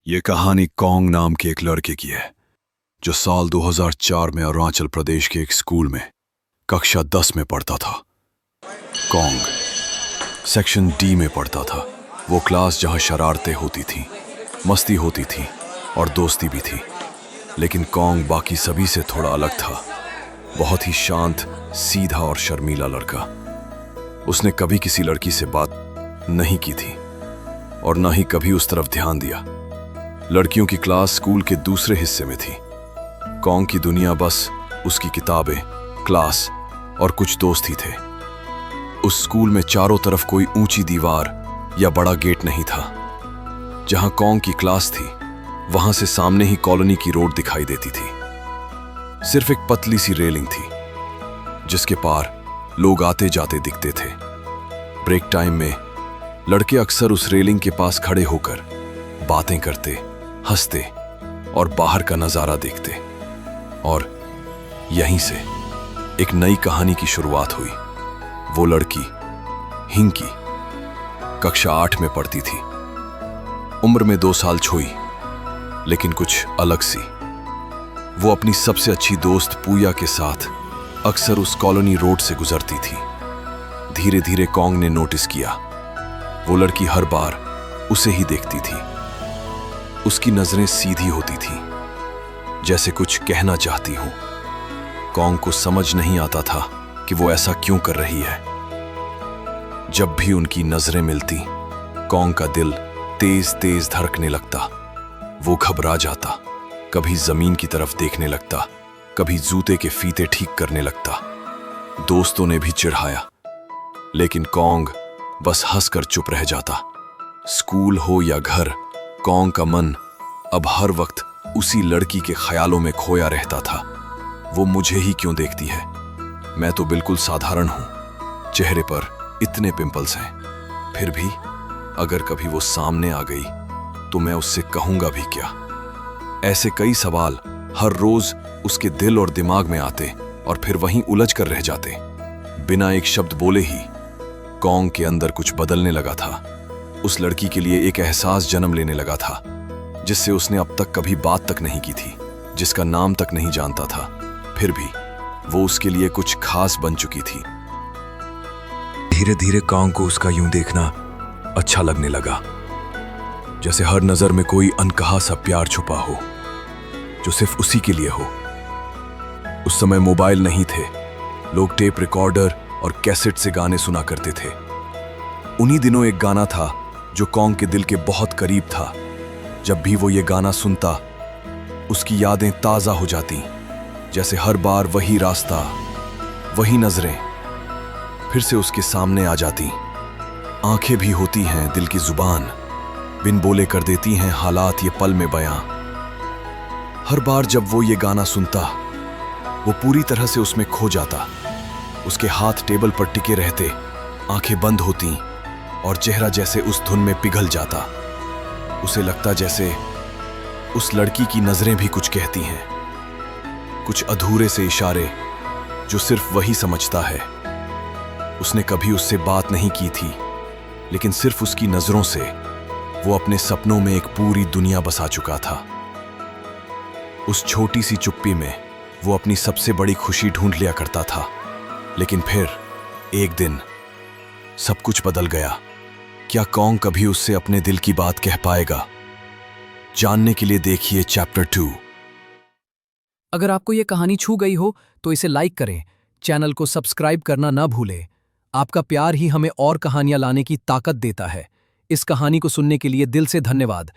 ये कहानी कॉन्ग नाम के एक लड़के की है जो साल 2004 में अरुणाचल प्रदेश के एक स्कूल में कक्षा 10 में पढ़ता था। कॉन्ग सेक्शन डी में पढ़ता था। वो क्लास जहां शरारतें होती थी, मस्ती होती थी और दोस्ती भी थी। लेकिन कॉन्ग बाकी सभी से थोड़ा अलग था। बहुत ही शांत, सीधा और शर्मीला लड़का। उसने कभी किसी लड़की से बात नहीं की थी और न ही कभी उस तरफ ध्यान दिया। लड़कियों की क्लास स्कूल के दूसरे हिस्से में थी। कॉन्ग की दुनिया बस उसकी किताबें, क्लास और कुछ दोस्त ही थे। उस स्कूल में चारों तरफ कोई ऊंची दीवार या बड़ा गेट नहीं था। जहां कॉन्ग की क्लास थी वहां से सामने ही कॉलोनी की रोड दिखाई देती थी। सिर्फ एक पतली सी रेलिंग थी जिसके पार लोग आते जाते दिखते थे। ब्रेक टाइम में लड़के अक्सर उस रेलिंग के पास खड़े होकर बातें करते, हंसते और बाहर का नजारा देखते। और यहीं से एक नई कहानी की शुरुआत हुई। वो लड़की हिंकी कक्षा 8 में पढ़ती थी। उम्र में 2 साल छोई, लेकिन कुछ अलग सी। वो अपनी सबसे अच्छी दोस्त पूया के साथ अक्सर उस कॉलोनी रोड से गुजरती थी। धीरे धीरे कॉन्ग ने नोटिस किया, वो लड़की हर बार उसे ही देखती थी। उसकी नजरें सीधी होती थी, जैसे कुछ कहना चाहती हो। कॉन्ग को समझ नहीं आता था कि वो ऐसा क्यों कर रही है। जब भी उनकी नजरें मिलती, कॉन्ग का दिल तेज तेज धड़कने लगता। वो घबरा जाता, कभी जमीन की तरफ देखने लगता, कभी जूते के फीते ठीक करने लगता। दोस्तों ने भी चिढ़ाया, लेकिन कॉन्ग बस हंसकर चुप रह जाता। स्कूल हो या घर, कॉन्ग का मन अब हर वक्त उसी लड़की के ख्यालों में खोया रहता था। वो मुझे ही क्यों देखती है? मैं तो बिल्कुल साधारण हूं। चेहरे पर इतने पिंपल्स हैं। फिर भी अगर कभी वो सामने आ गई तो मैं उससे कहूंगा भी क्या? ऐसे कई सवाल हर रोज उसके दिल और दिमाग में आते और फिर वहीं उलझ कर रह जाते। बिना एक शब्द बोले ही कॉन्ग के अंदर कुछ बदलने लगा था। उस लड़की के लिए एक एहसास जन्म लेने लगा था जिससे उसने अब तक कभी बात तक नहीं की थी, जिसका नाम तक नहीं जानता था। फिर भी वो उसके लिए कुछ खास बन चुकी थी। धीरे धीरे कॉन्ग को उसका यूं देखना अच्छा लगने लगा, जैसे हर नजर में कोई अनकहा सा प्यार छुपा हो जो सिर्फ उसी के लिए हो। उस समय मोबाइल नहीं थे। लोग टेप रिकॉर्डर और कैसेट से गाने सुना करते थे। उन्हीं दिनों एक गाना था जो कॉन्ग के दिल के बहुत करीब था। जब भी वो ये गाना सुनता, उसकी यादें ताजा हो जाती, जैसे हर बार वही रास्ता, वही नजरें फिर से उसके सामने आ जाती। आंखें भी होती हैं दिल की जुबान, बिन बोले कर देती हैं हालात ये पल में बयां। हर बार जब वो ये गाना सुनता, वो पूरी तरह से उसमें खो जाता। उसके हाथ टेबल पर टिके रहते, आंखें बंद होती और चेहरा जैसे उस धुन में पिघल जाता। उसे लगता जैसे उस लड़की की नजरें भी कुछ कहती हैं, कुछ अधूरे से इशारे जो सिर्फ वही समझता है। उसने कभी उससे बात नहीं की थी, लेकिन सिर्फ उसकी नजरों से वो अपने सपनों में एक पूरी दुनिया बसा चुका था। उस छोटी सी चुप्पी में वो अपनी सबसे बड़ी खुशी ढूंढ लिया करता था। लेकिन फिर एक दिन सब कुछ बदल गया। क्या कॉन्ग कभी उससे अपने दिल की बात कह पाएगा? जानने के लिए देखिए चैप्टर 2। अगर आपको यह कहानी छू गई हो तो इसे लाइक करें, चैनल को सब्सक्राइब करना ना भूलें। आपका प्यार ही हमें और कहानियां लाने की ताकत देता है। इस कहानी को सुनने के लिए दिल से धन्यवाद।